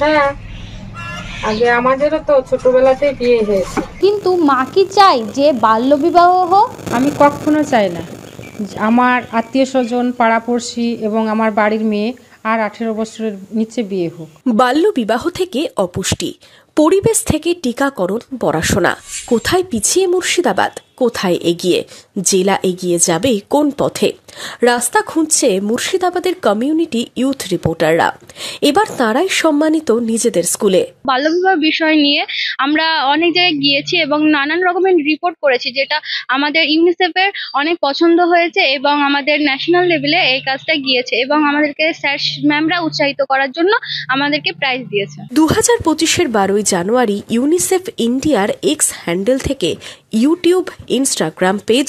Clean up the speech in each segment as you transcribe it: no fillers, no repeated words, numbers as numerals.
হ্যাঁ, আগে আমাদেরও তো ছোটবেলাতেই বিয়ে হয়েছে। কিন্তু মা কি চাই যে বাল্যবিবাহ হোক? আমি কখনো চাই না আমার আত্মীয় স্বজন, পাড়াপড়শি এবং আমার বাড়ির মেয়ে আর 18 বছরের নিচে বিয়ে হোক। বাল্যবিবাহ থেকে অপুষ্টি, পরিবেশ থেকে টিকাকরণ, পড়াশোনা, কোথায় পিছিয়ে মুর্শিদাবাদ, কোথায় এগিয়ে, জেলা এগিয়ে যাবে কোন পথে, রাস্তা খুঁজছে মুর্শিদাবাদের কমিউনিটি ইউথ রিপোর্টাররা। এবার তারাই সম্মানিত নিজেদের স্কুলে। বাল্যবিবাহ বিষয় নিয়ে আমরা অনেক জায়গায় গিয়েছি এবং নানান রকমের রিপোর্ট করেছি, যেটা আমাদের ইউনিসেফের অনেক পছন্দ হয়েছে এবং আমাদের ন্যাশনাল লেভেলে এই কাজটা গিয়েছে এবং আমাদেরকে স্যার ম্যামরা উৎসাহিত করার জন্য আমাদেরকে প্রাইজ দিয়েছে। 2025-এর 12 জানুয়ারি ইউনিসেফ ইন্ডিয়ার এক্স হ্যান্ডেল থেকে ইউটিউব, ইনস্টাগ্রাম পেজ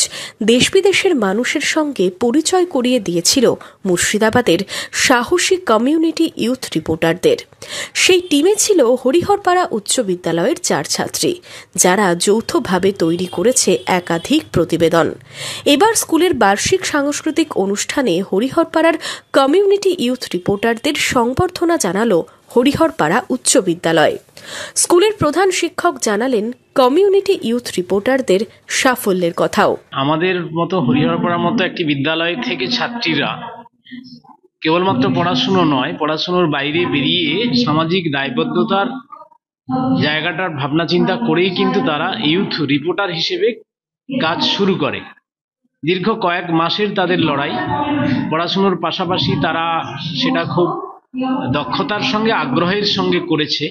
দেশ বিদেশের মানুষের সঙ্গে পরিচয় করিয়ে দিয়েছিল মুর্শিদাবাদের সাহসী কমিউনিটি ইউথ রিপোর্টারদের। সেই টিমে ছিল হরিহরপাড়া উচ্চ বিদ্যালয়ের 4 ছাত্রী, যারা যৌথভাবে তৈরি করেছে একাধিক প্রতিবেদন। এবার স্কুলের বার্ষিক সাংস্কৃতিক অনুষ্ঠানে হরিহরপাড়ার কমিউনিটি ইউথ রিপোর্টারদের সংবর্ধনা জানালো হরিহরপাড়া উচ্চ বিদ্যালয়। স্কুলের প্রধান শিক্ষক জানালেন কমিউনিটি ইউথ রিপোর্টারদের সাফল্যের কথাও। আমাদের মতো হরিহরপাড়ার মতো একটি বিদ্যালয় থেকে ছাত্রীরা কেবলমাত্র পড়াশুনো নয়, পড়াশুনোর বাইরে বেরিয়ে সামাজিক দায়বদ্ধতার জায়গাটার ভাবনা চিন্তা করেই কিন্তু তারা ইউথ রিপোর্টার হিসেবে কাজ শুরু করে। দীর্ঘ কয়েক মাসের তাদের লড়াই, পড়াশুনোর পাশাপাশি তারা সেটা খুব দক্ষতার সঙ্গে, আগ্রহের সঙ্গে করেছে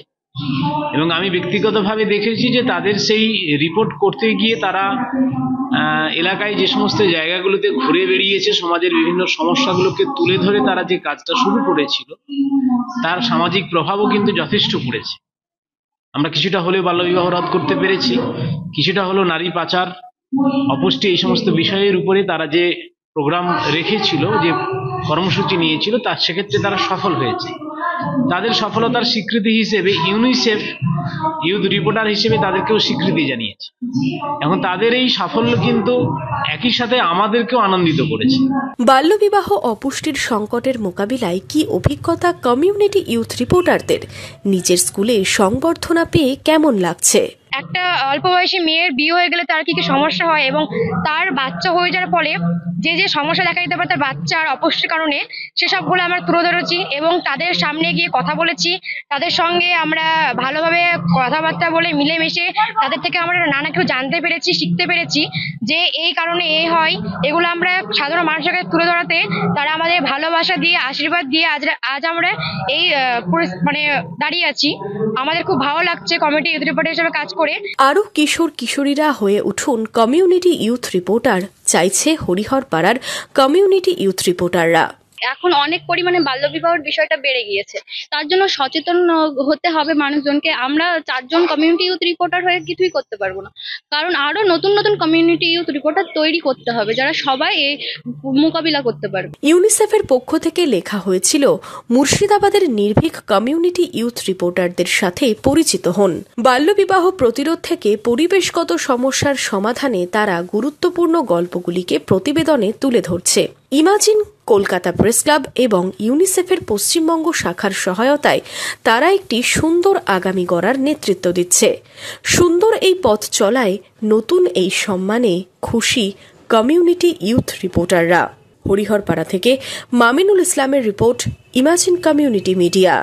এবং আমি ব্যক্তিগতভাবে দেখেছি যে তাদের সেই রিপোর্ট করতে গিয়ে তারা এলাকায় যে সমস্ত জায়গাগুলোতে ঘুরে বেরিয়েছে, সমাজের বিভিন্ন সমস্যাগুলোকে তুলে ধরে তারা যে কাজটা শুরু করেছিল তার সামাজিক প্রভাবও কিন্তু যথেষ্ট পড়েছে। আমরা কিছুটা হলেও বাল্যবিবাহ রোধ করতে পেরেছি, কিছুটা হলেও নারী পাচার, অপুষ্টি, এই সমস্ত বিষয়ের উপরে তারা যে প্রোগ্রাম রেখেছিল, যে কর্মসূচি নিয়েছিল, তার সেক্ষেত্রে তারা সফল হয়েছে। তাদের সফলতার স্বীকৃতি হিসেবে ইউনিসেফ ইউথ রিপোর্টার হিসেবে তাদেরকেও স্বীকৃতি জানিয়েছে। এখন তাদের এই সাফল্য কিন্তু একই সাথে আমাদেরকেও আনন্দিত করেছে। বাল্যবিবাহ, অপুষ্টির সংকটের মোকাবিলায় কি অভিজ্ঞতা কমিউনিটি ইউথ রিপোর্টারদের? নিজের স্কুলে সংবর্ধনা পেয়ে কেমন লাগছে? একটা অল্প বয়সী মেয়ের বিয়ে হয়ে গেলে তার কি কি সমস্যা হয় এবং তার বাচ্চা হয়ে যাওয়ার ফলে যে যে সমস্যা দেখা দিতে পারে তার বাচ্চার অপুষ্টির কারণে, সেসবগুলো আমরা তুলে ধরেছি এবং তাদের সামনে গিয়ে কথা বলেছি। তাদের সঙ্গে আমরা ভালোভাবে কথাবার্তা বলে মিলেমিশে তাদের থেকে আমরা নানা কিছু জানতে পেরেছি, শিখতে পেরেছি যে এই কারণে এই হয়। এগুলো আমরা সাধারণ মানুষের কাছে তুলে ধরাতে তারা আমাদের ভালোবাসা দিয়ে, আশীর্বাদ দিয়ে আজ আমরা এই দাঁড়িয়ে আছি। আমাদের খুব ভালো লাগছে কমিউনিটি ইউথ রিপোর্টার হিসেবে কাজ করে। আরও কিশোর কিশোরীরা হয়ে উঠুন কমিউনিটি ইউথ রিপোর্টার, চাইছে হরিহরপাড়ার কমিউনিটি ইউথ রিপোর্টাররা। এখন অনেক পরিমাণে বাল্যবিবাহের বিষয়টা বেড়ে গিয়েছে, তার জন্য সচেতন হতে হবে মানুষজনকে। আমরা 4 জন কমিউনিটি ইউথ রিপোর্টার হয়ে কিছুই করতে পারবো না, কারণ আরো নতুন নতুন কমিউনিটি ইউথ রিপোর্টার তৈরি করতে হবে যারা সবাই এই মোকাবিলা করতে পারবে। ইউনিসেফের পক্ষ থেকে লেখা হয়েছিল, মুর্শিদাবাদের নির্ভীক কমিউনিটি ইউথ রিপোর্টারদের সাথে পরিচিত হন। বাল্যবিবাহ প্রতিরোধ থেকে পরিবেশগত সমস্যার সমাধানে তারা গুরুত্বপূর্ণ গল্পগুলিকে প্রতিবেদনে তুলে ধরছে। ইমাজিন কলকাতা প্রেস ক্লাব এবং ইউনিসেফের পশ্চিমবঙ্গ শাখার সহায়তায় তারা একটি সুন্দর আগামী গড়ার নেতৃত্ব দিচ্ছে। সুন্দর এই পথ চলায় নতুন এই সম্মানে খুশি কমিউনিটি ইউথ রিপোর্টাররা। হরিহরপাড়া থেকে মামিনুল ইসলামের রিপোর্ট, ইমাজিন কমিউনিটি মিডিয়া।